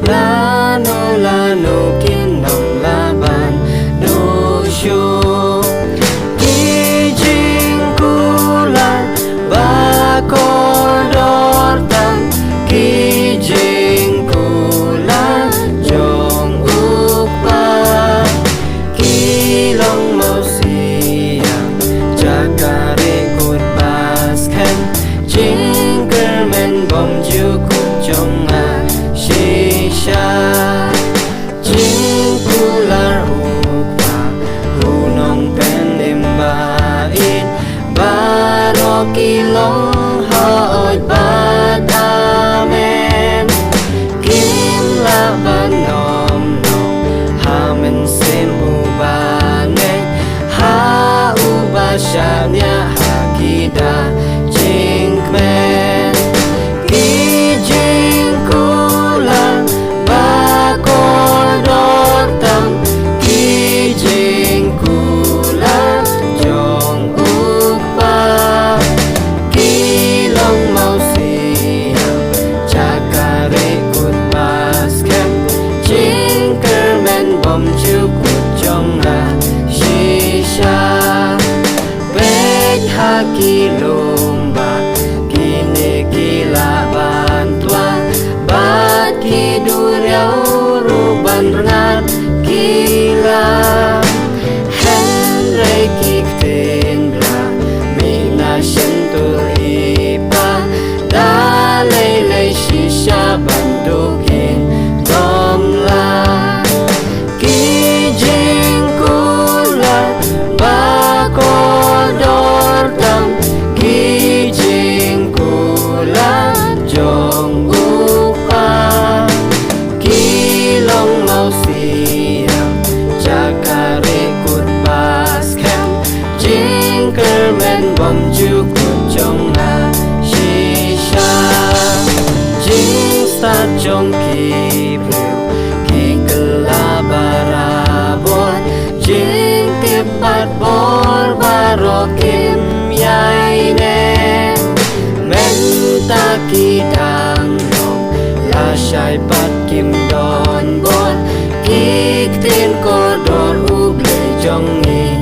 lano kinong laban no show kijing kulan bakodor tam kijing kulan jong ukpa kilong mau siang jaga rekod basken jingkermen bom jukut jong Jingkular ukpa gunung penembait baro kilong haot batamen kim laban nom hamen sim ubane ha ubasanya hakida jingmen kijingkular kilomba kini kilaban tua bat kiduriau ruban rengat kila henry kiktendra mina sentul ipa dalai shisha bandukin domla kijing kulat bakodor tam kijing kulat jong upa kilong mau siang jaga rekod basken jingkermen bom jukut jong shisha jing start jong kibriu kikelabarabon jing tipat bor barokim yaine menta kidang nong lasai pat kim don bon kik tin kodor uble jongi